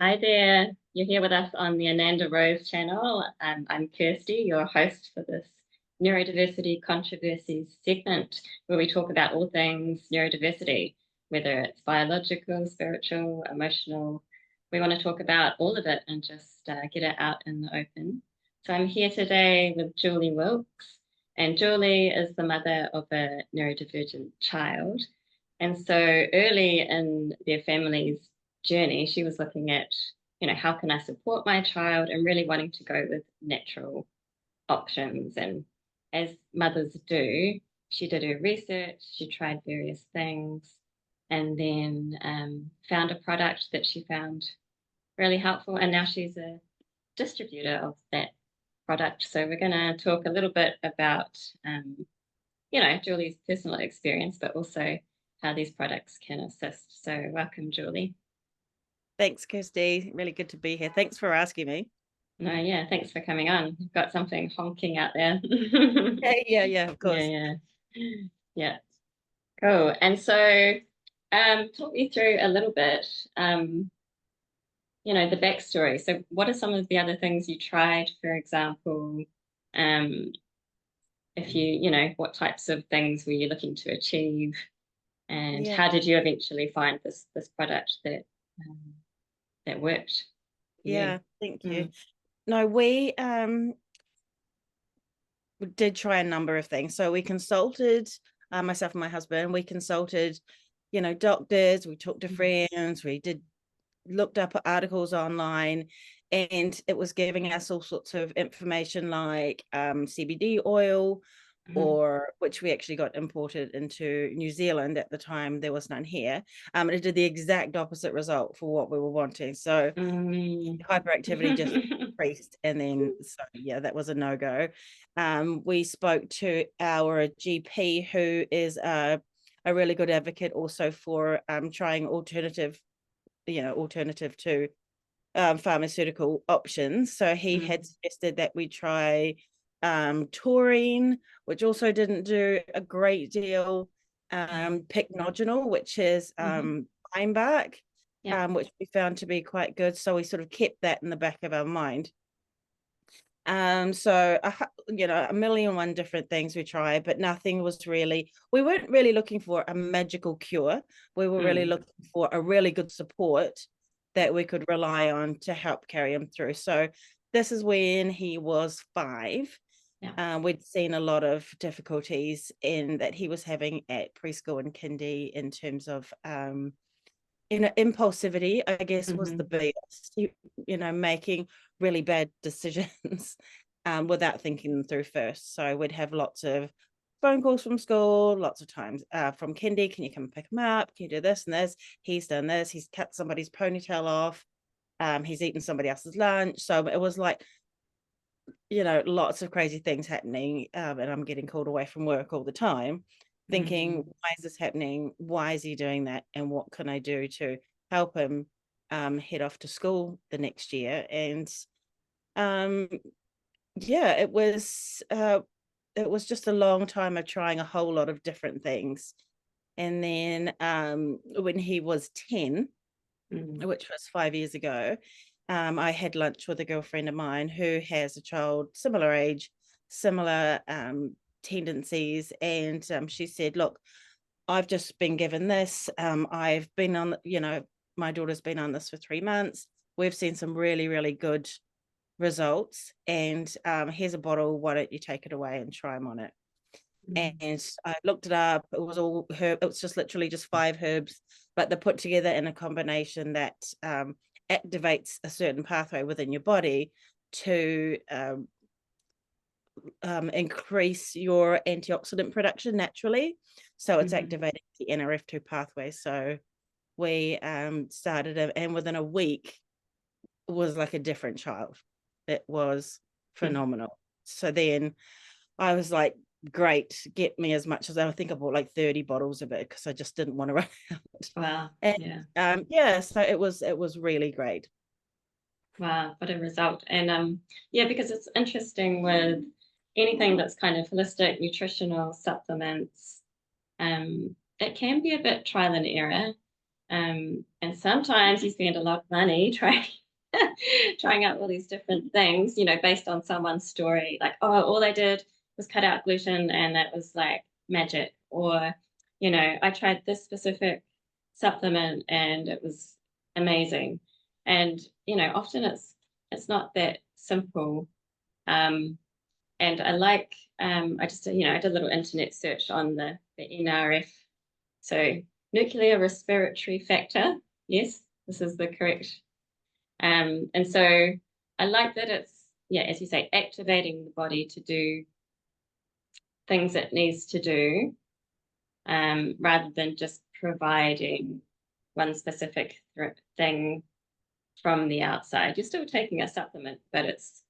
Hi there, you're here with us on the Ananda Rose channel. I'm Kirsty, your host for this Neurodiversity Controversy segment, where we talk about all things neurodiversity, whether it's biological, spiritual, emotional. We want to talk about all of it and just get it out in the open. So I'm here today with Julie Wilkes, and Julie is the mother of a neurodivergent child. And so early in their family's journey, she was looking at, how can I support my child and really wanting to go with natural options. And as mothers do, she did her research, she tried various things, and then found a product that she found really helpful. And now she's a distributor of that product. So we're going to talk a little bit about, Julie's personal experience, but also how these products can assist. So welcome, Julie. Thanks, Kirsty. Really good to be here. Thanks for asking me. No, yeah, thanks for coming on. You've got something honking out there. Yeah, of Yeah, course. yeah. Yeah, cool. And so talk me through a little bit, the backstory. So what are some of the other things you tried, for example? Um, if what types of things were you looking to achieve? And Yeah, how did you eventually find this product that worked for you? yeah, thank you. Mm. No, we did try a number of things. So we consulted, myself and my husband, we consulted, doctors, we talked to friends, looked up articles online, and it was giving us all sorts of information like CBD oil, Mhm. or which we actually got imported into New Zealand at the time. There was none here. And it did the exact opposite result for what we were wanting. So Mm. hyperactivity just increased, and then so yeah, that was a no-go. We spoke to our GP, who is a really good advocate also for trying alternative to pharmaceutical options. So he had suggested that we try taurine, which also didn't do a great deal. Pycnogenol, which is Mhm. pine bark, Yeah. which we found to be quite good. So we sort of kept that in the back of our mind. So a million and one different things we tried, but nothing was really. We weren't really looking for a magical cure. We were really Mm. looking for a really good support that we could rely on to help carry him through. So this is when he was 5. Yeah. We'd seen a lot of difficulties in that he was having at preschool and kindy in terms of impulsivity, I guess, was the Mhm. biggest, making really bad decisions without thinking them through first. So we'd have lots of phone calls from school, lots of times from kindy, can you come and pick him up? Can you do this and this? He's done this, he's cut somebody's ponytail off, he's eaten somebody else's lunch. So it was like, lots of crazy things happening, and I'm getting called away from work all the time, thinking, Mm. why is this happening? Why is he doing that? And what can I do to help him head off to school the next year? And um, yeah, it was just a long time of trying a whole lot of different things. And then when he was 10, Mm. which was 5 years ago, I had lunch with a girlfriend of mine who has a child similar age, similar tendencies. And she said, look, I've just been given this. I've been on, my daughter's been on this for 3 months. We've seen some really, really good results. And here's a bottle. Why don't you take it away and try them on it? Mm. And I looked it up. It was all herb. It was just literally just 5 herbs, but they're put together in a combination that activates a certain pathway within your body to increase your antioxidant production naturally. So it's Mhm. activating the NRF2 pathway. So we started it, and within a week, it was like a different child. It was Mm. phenomenal. So then I was like, great, get me as much as I think I bought like 30 bottles of it because I just didn't want to run out. Wow. And Yeah. yeah, so it was really great. Wow. What a result. And yeah, because it's interesting with anything that's kind of holistic, nutritional supplements, it can be a bit trial and error. And sometimes you spend a lot of money trying out all these different things, based on someone's story. Like, oh, all I did was cut out gluten and that was like magic. Or, I tried this specific supplement and it was amazing. And, often it's not that simple. And I just, I did a little internet search on the NRF. So nuclear respiratory factor. Yes, this is the correct. And so I like that it's, as you say, activating the body to do things it needs to do, rather than just providing one specific thing from the outside. You're still taking a supplement, but it's,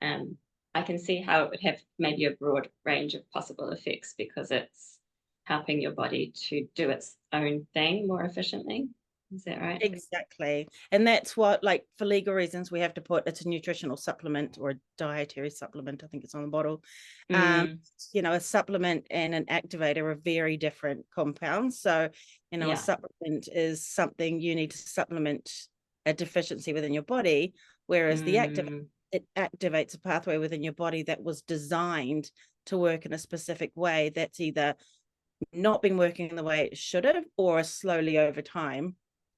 I can see how it would have maybe a broad range of possible effects because it's helping your body to do its own thing more efficiently. Is that right? Exactly. And that's what, like, for legal reasons, we have to put it's a nutritional supplement or a dietary supplement. I think it's on the bottle. A supplement and an activator are very different compounds. So, a supplement is something you need to supplement a deficiency within your body, whereas the activator, it activates a pathway within your body that was designed to work in a specific way that's either not been working the way it should have or slowly over time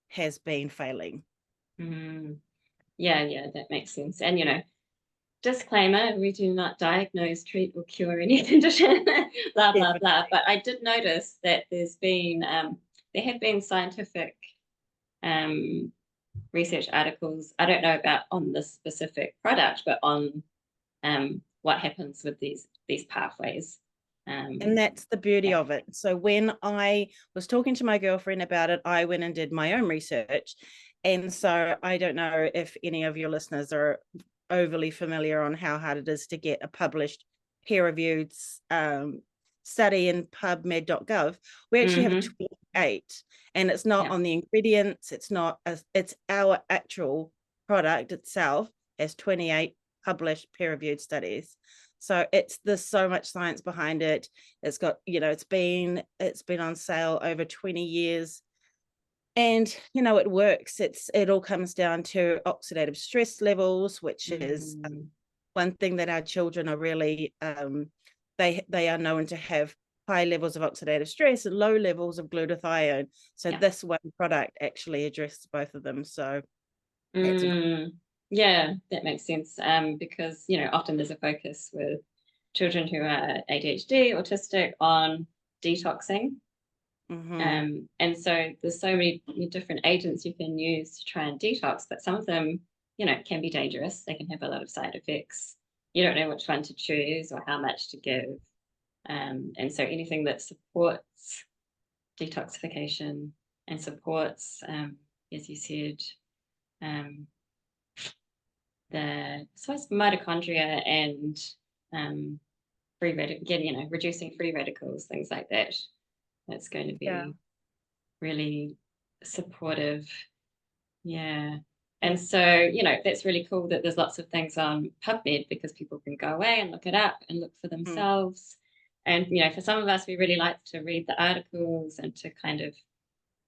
has been failing. Yeah, that makes sense. And disclaimer, we do not diagnose, treat, or cure any condition, blah, blah, blah. But I did notice that there have been scientific research articles, I don't know about on this specific product, but on what happens with these pathways. And that's the beauty of it. So when I was talking to my girlfriend about it, I went and did my own research. And so I don't know if any of your listeners are overly familiar on how hard it is to get a published peer-reviewed study in pubmed.gov. We actually have 28, and it's not on the ingredients. It's our actual product itself has 28 published peer-reviewed studies. So there's so much science behind it. It's got, it's been on sale over 20 years. And, it works. It all comes down to oxidative stress levels, which is one thing that our children are really, they are known to have high levels of oxidative stress and low levels of glutathione. So this one product actually addresses both of them. So yeah, that makes sense. Because, often there's a focus with children who are ADHD, autistic, on detoxing. And so there's so many different agents you can use to try and detox, but some of them, can be dangerous. They can have a lot of side effects. You don't know which one to choose or how much to give. And so anything that supports detoxification and supports, as you said, mitochondria and reducing free radicals, things like that. That's going to be really supportive. Yeah. And so, that's really cool that there's lots of things on PubMed because people can go away and look it up and look for themselves. And, for some of us, we really like to read the articles and to kind of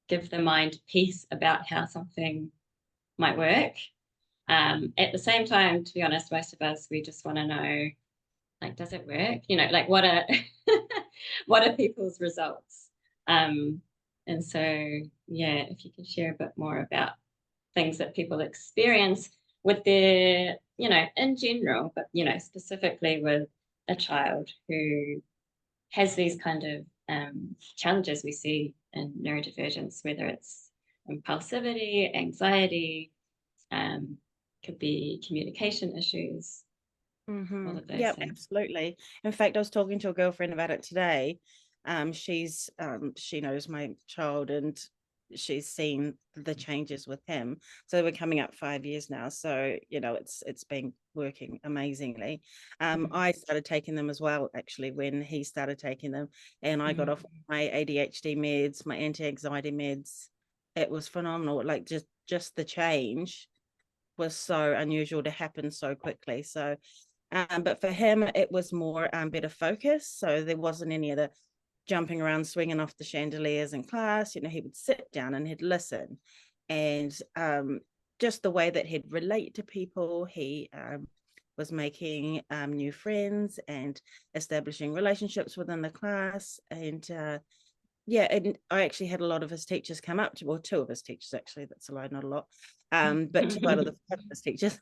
give the mind peace about how something might work. At the same time, to be honest, most of us, we just want to know, like, does it work? What are what are people's results? And so, if you could share a bit more about things that people experience with their, in general, but, specifically with a child who has these kind of challenges we see in neurodivergence, whether it's impulsivity, anxiety, could be communication issues. All of those yeah, things. absolutely. In fact, I was talking to a girlfriend about it today. She knows my child and she's seen the changes with him. So we're coming up 5 years now. So, it's been working amazingly. I started taking them as well, actually, when he started taking them, and I got off my ADHD meds, my anti-anxiety meds. It was phenomenal. Like just the change was so unusual to happen so quickly. So but for him, it was more better focus. So there wasn't any of the jumping around, swinging off the chandeliers in class. You know, he would sit down and he'd listen. And just the way that he'd relate to people, he was making new friends and establishing relationships within the class. And yeah, and I actually had a lot of his teachers come up to, well, two of his teachers actually, that's a lie, not a lot, but two out of the his teachers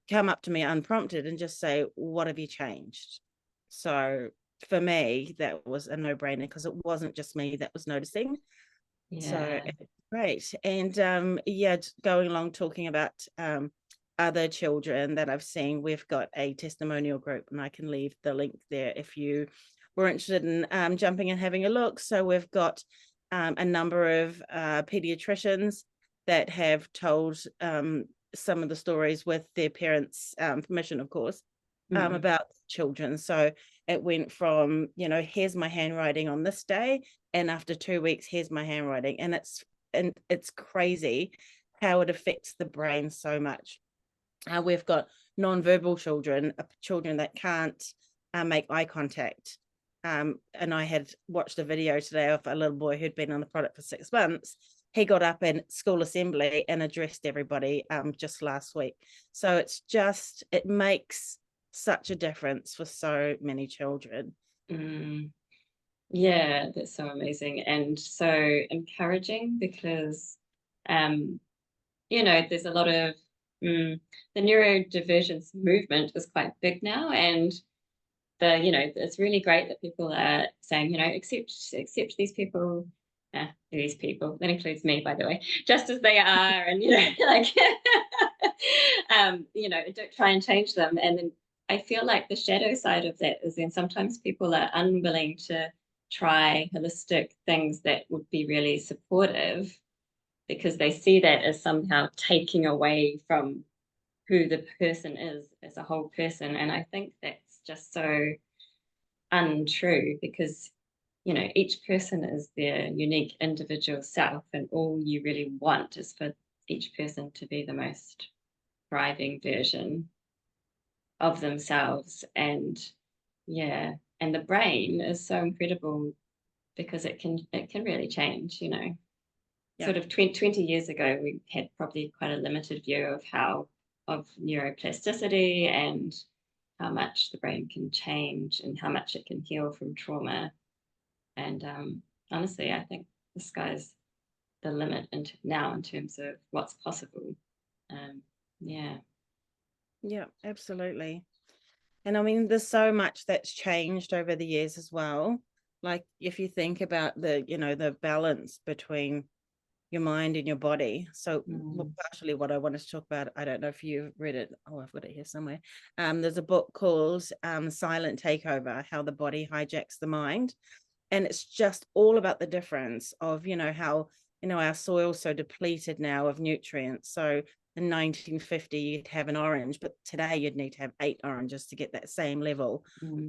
come up to me unprompted and just say, what have you changed? So for me, that was a no-brainer, because it wasn't just me that was noticing. So great. And yeah, going along talking about other children that I've seen, we've got a testimonial group, and I can leave the link there if you were interested in jumping and having a look. So we've got a number of pediatricians that have told some of the stories with their parents' permission, of course, about children. So it went from, you know, here's my handwriting on this day, and after 2 weeks, here's my handwriting. And it's crazy how it affects the brain so much. We've got non-verbal children that can't make eye contact. And I had watched a video today of a little boy who'd been on the product for 6 months. He got up in school assembly and addressed everybody just last week. So it makes such a difference for so many children. Yeah, that's so amazing and so encouraging, because you know, there's a lot of the neurodivergence movement is quite big now, and you know, it's really great that people are saying, you know, accept these people, that includes me, by the way, just as they are, and you know, like you know, don't try and change them. And then I feel like the shadow side of that is then sometimes people are unwilling to try holistic things that would be really supportive, because they see that as somehow taking away from who the person is as a whole person. And I think that's just so untrue, because you know, each person is their unique individual self, and all you really want is for each person to be the most thriving version of themselves. And yeah, and the brain is so incredible, because it can really change, you know. Sort of 20 years ago, we had probably quite a limited view of neuroplasticity and how much the brain can change and how much it can heal from trauma. And honestly, I think the sky's the limit now in terms of what's possible. Yeah. Yeah, absolutely. And I mean, there's so much that's changed over the years as well. Like if you think about the balance between your mind and your body. So partially what I wanted to talk about, I don't know if you've read it. Oh, I've got it here somewhere. There's a book called Silent Takeover, How the Body Hijacks the Mind. And it's just all about the difference of, how, our soil's so depleted now of nutrients. So in 1950, you'd have an orange, but today you'd need to have 8 oranges to get that same level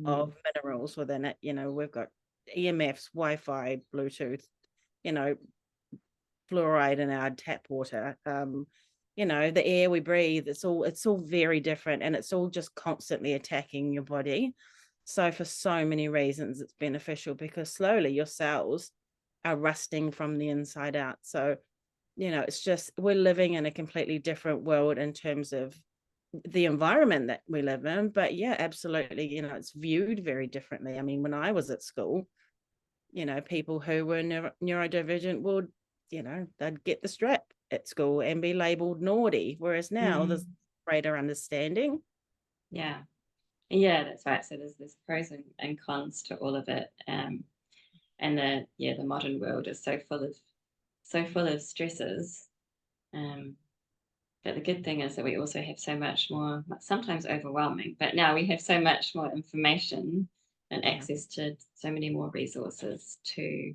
of minerals within it. We've got EMFs, Wi-Fi, Bluetooth, fluoride in our tap water. The air we breathe, it's all very different, and it's all just constantly attacking your body. So for so many reasons, it's beneficial, because slowly your cells are rusting from the inside out. So, it's just, we're living in a completely different world in terms of the environment that we live in. But yeah, absolutely, it's viewed very differently. I mean, when I was at school, people who were neurodivergent would, they'd get the strap at school and be labeled naughty, whereas now there's greater understanding. Yeah, that's right. So there's pros and cons to all of it. And the modern world is so full of stresses. But the good thing is that we also have so much more, sometimes overwhelming, but now we have so much more information and access to so many more resources to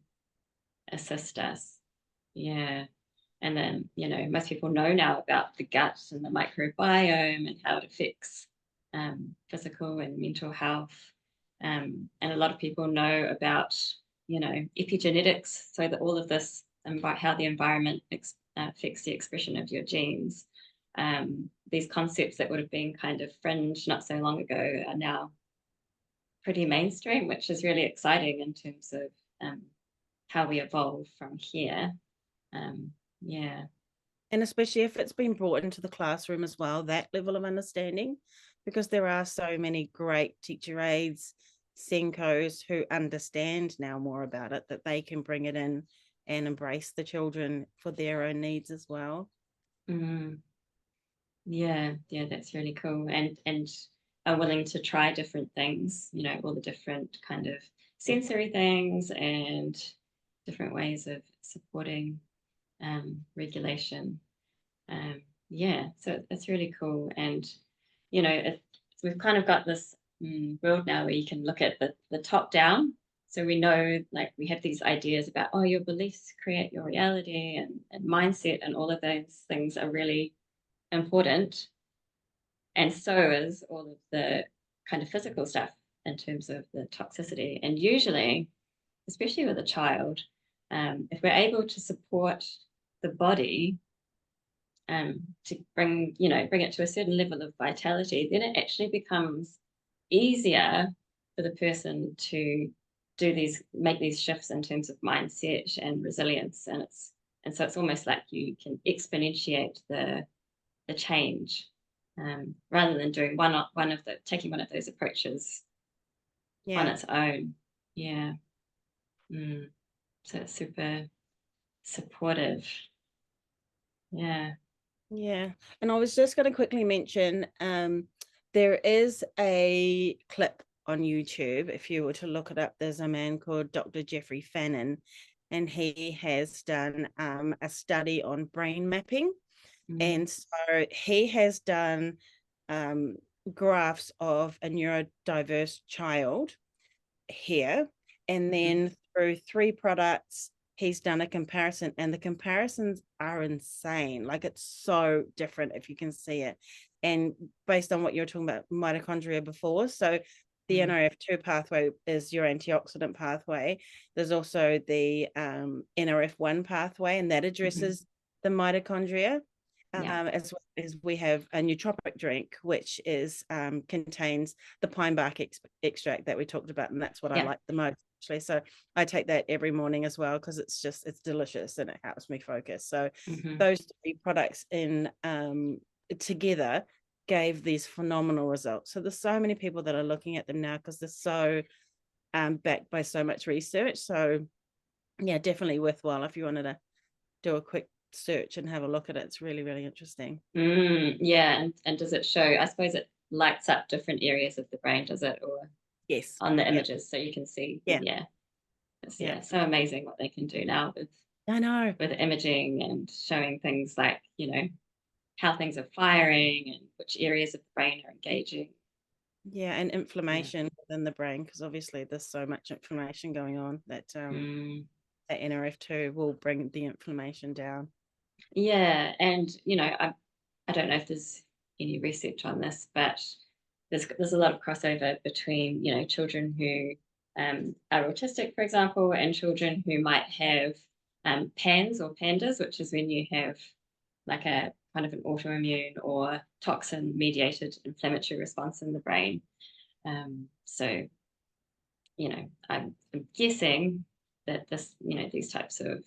assist us. Yeah. And then, most people know now about the gut and the microbiome and how it affects physical and mental health. And a lot of people know about, epigenetics, so that all of this, about how the environment affects the expression of your genes. These concepts that would have been kind of fringe not so long ago are now pretty mainstream, which is really exciting in terms of how we evolve from here. Yeah. And especially if it's been brought into the classroom as well, that level of understanding, because there are so many great teacher aides, Senkos who understand now more about it, that they can bring it in and embrace the children for their own needs as well. Mm. Yeah, that's really cool. And are willing to try different things, all the different kind of sensory things and different ways of supporting regulation. Yeah, so it's really cool. And, we've kind of got this world now where you can look at the top down. So we know, like, we have these ideas about, oh, your beliefs create your reality, and mindset, and all of those things are really important. And so is all of the kind of physical stuff in terms of the toxicity. And usually, especially with a child, if we're able to support the body to bring it to a certain level of vitality, then it actually becomes easier for the person to make these shifts in terms of mindset and resilience. And so it's almost like you can exponentiate the change, rather than doing taking one of those approaches on Yeah. its own. Yeah. So it's super supportive. Yeah. Yeah. And I was just going to quickly mention there is a clip on YouTube. If you were to look it up, there's a man called Dr. Jeffrey Fannin, and he has done a study on brain mapping. And so he has done graphs of a neurodiverse child here, and then through 3 products he's done a comparison, and the comparisons are insane. Like, it's so different if you can see it. And based on what you were talking about mitochondria before, so the NRF2 pathway is your antioxidant pathway. There's also the NRF1 pathway, and that addresses the mitochondria. As well as we have a nootropic drink, which is contains the pine bark extract that we talked about, and that's what I like the most, actually. So I take that every morning as well, because it's delicious and it helps me focus. So those 3 products in together gave these phenomenal results. So there's so many people that are looking at them now because they're so backed by so much research. So yeah, definitely worthwhile if you wanted to do a quick search and have a look at it. It's really, really interesting. Yeah. And does it show, I suppose it lights up different areas of the brain, does it? Or yes, on the images, so you can see. It's so amazing what they can do now with imaging and showing things like, how things are firing and which areas of the brain are engaging. And inflammation within the brain, because obviously there's so much inflammation going on that that NRF2 will bring the inflammation down. And I don't know if there's any research on this, but there's a lot of crossover between children who are autistic, for example, and children who might have PANS or PANDAS, which is when you have like a kind of an autoimmune or toxin mediated inflammatory response in the brain. So I'm guessing that these types of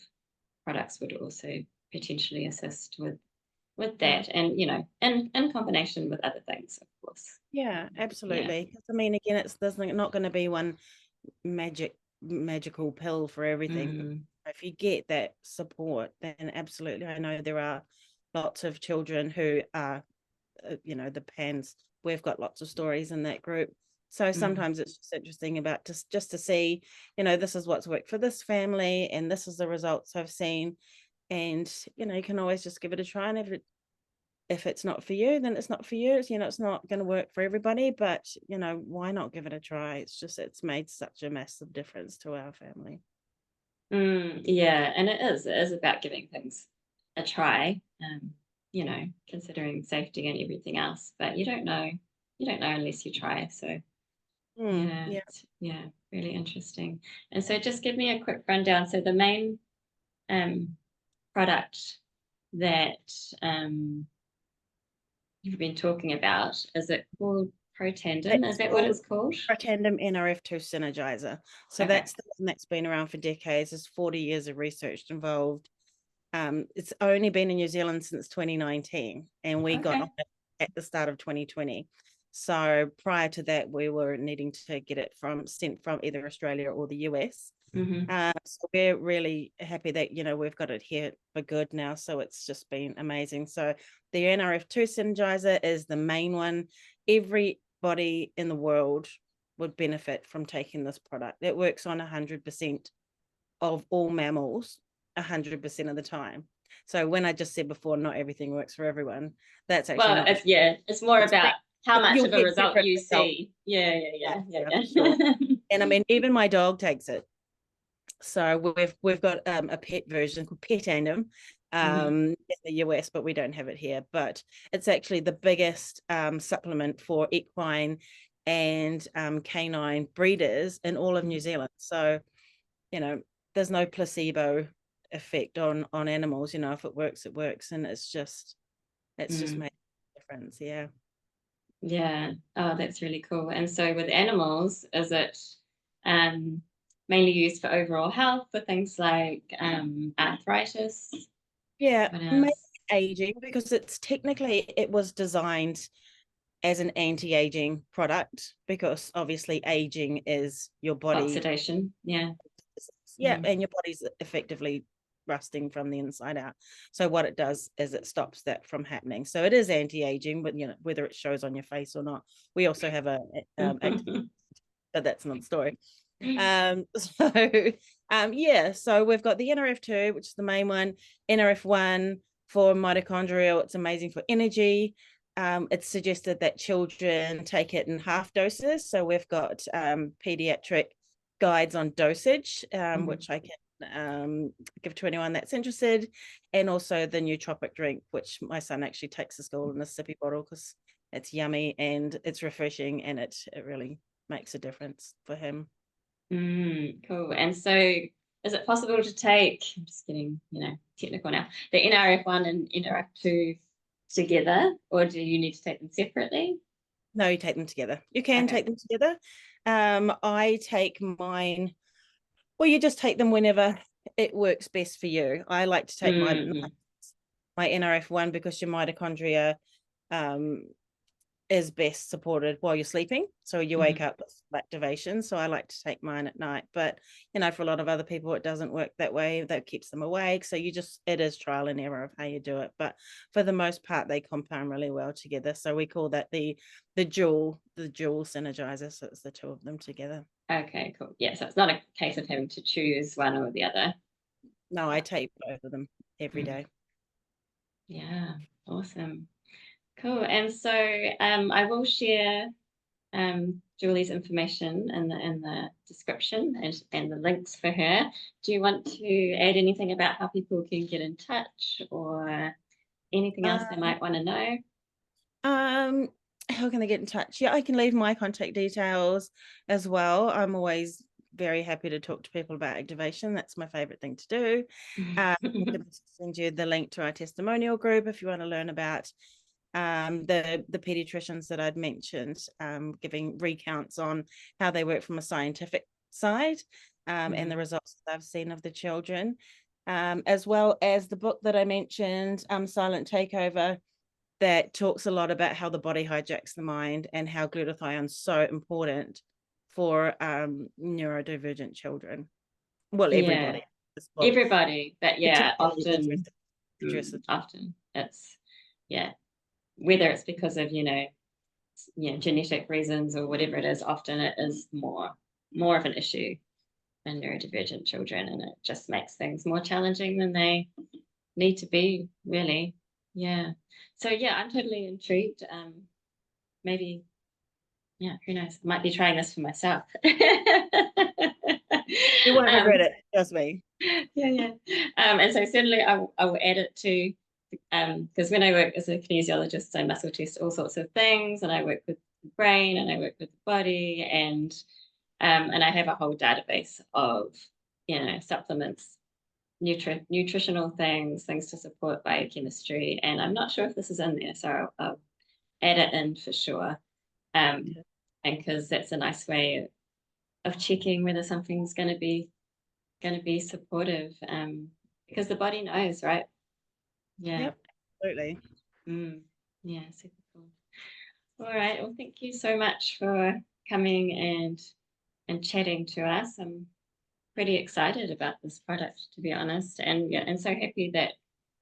products would also potentially assist with that, and in combination with other things, of course. Yeah, absolutely. I mean, again, there's not going to be one magical pill for everything. If you get that support, then absolutely. I know there are lots of children who are the PANS. We've got lots of stories in that group. So sometimes it's just interesting about just to see, this is what's worked for this family, and this is the results I've seen. And, you can always just give it a try. And if it's not for you, then it's not for you. It's not going to work for everybody, but, why not give it a try? It's made such a massive difference to our family. Yeah, and it is about giving things a try, considering safety and everything else, but you don't know unless you try. So really interesting. And so just give me a quick rundown. So the main product that you've been talking about, is it called Protandim, is It's that what it's called? Protandim NRF2 synergizer. So Okay. that's the one that's been around for decades. There's 40 years of research involved. It's only been in New Zealand since 2019, and we got on it at the start of 2020. So prior to that, we were needing to get it sent from either Australia or the US. So we're really happy that, you know, we've got it here for good now. So it's just been amazing. So the NRF2 synergizer is the main one. Everybody in the world would benefit from taking this product. It works on 100% of all mammals 100% of the time. So when I just said before, not everything works for everyone, that's actually not. It's more about how much of a result you see. Yeah. Sure. And I mean, even my dog takes it. So we've got a pet version called Protandim in the US, but we don't have it here. But it's actually the biggest supplement for equine and canine breeders in all of New Zealand. So, you know, there's no placebo effect on animals. You know, if it works, it works, and it's just made a difference. Yeah. Oh, that's really cool. And so with animals, is it mainly used for overall health, for things like arthritis? Maybe aging, because it was designed as an anti-aging product, because obviously aging is your body oxidation. And your body's effectively rusting from the inside out. So what it does is it stops that from happening. So it is anti-aging, but you know, whether it shows on your face or not. We also have but that's another story. So we've got the NRF2, which is the main one, NRF1 for mitochondrial. It's amazing for energy. It's suggested that children take it in half doses. So we've got pediatric guides on dosage, which I can give to anyone that's interested, and also the nootropic drink, which my son actually takes to school in a sippy bottle because it's yummy and it's refreshing, and it really makes a difference for him. Cool. And so is it possible to take, I'm just getting, technical now, the NRF1 and NRF2 together, or do you need to take them separately? No, you take them together. You can take them together. I take mine, well, you just take them whenever it works best for you. I like to take my NRF1 because your mitochondria is best supported while you're sleeping. So you wake up with activation. So I like to take mine at night. But, for a lot of other people, it doesn't work that way. That keeps them awake. So it is trial and error of how you do it. But for the most part, they compound really well together. So we call that the dual synergizer. So it's the two of them together. Okay, cool. Yeah, so it's not a case of having to choose one or the other. No, I take both of them every day. Yeah, awesome. Cool. And so I will share Julie's information in the description and the links for her. Do you want to add anything about how people can get in touch, or anything else they might want to know? How can they get in touch? Yeah, I can leave my contact details as well. I'm always very happy to talk to people about activation. That's my favorite thing to do. I can send you the link to our testimonial group if you want to learn about the pediatricians that I'd mentioned, giving recounts on how they work from a scientific side, and the results that I've seen of the children, as well as the book that I mentioned, Silent Takeover, that talks a lot about how the body hijacks the mind and how glutathione is so important for neurodivergent children. Well, everybody. Everybody, but often it's whether it's because of genetic reasons or whatever it is, often it is more of an issue in neurodivergent children, and it just makes things more challenging than they need to be, really. So I'm totally intrigued. Maybe who knows, I might be trying this for myself. You won't regret it, trust me. And so certainly I will add it to, because when I work as a kinesiologist, I muscle test all sorts of things, and I work with the brain and I work with the body, and I have a whole database of supplements, nutritional things to support biochemistry, and I'm not sure if this is in there, so I'll add it in for sure. And because that's a nice way of checking whether something's going to be supportive, because the body knows, right? Yeah. Yep, absolutely. Yeah, super cool. All right. Well, thank you so much for coming and chatting to us. I'm pretty excited about this product, to be honest, and so happy that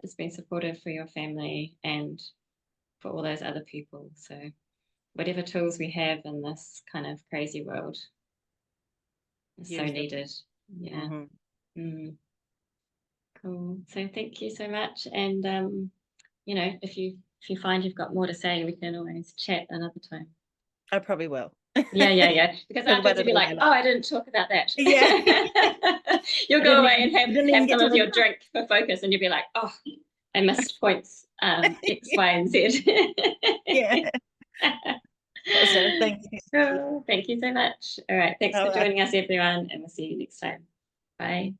it's been supportive for your family and for all those other people. So whatever tools we have in this kind of crazy world is so needed. Yeah. Cool. So thank you so much. And if you find you've got more to say, we can always chat another time. I probably will. Yeah. Because afterwards you'll be like, oh, I didn't talk about that. Yeah. You'll go away and have some of your drink for focus, and you'll be like, oh, I missed points X, Y, and Z. Yeah. Awesome. Thank you. Oh, thank you so much. All right. Thanks for joining us, everyone, and we'll see you next time. Bye.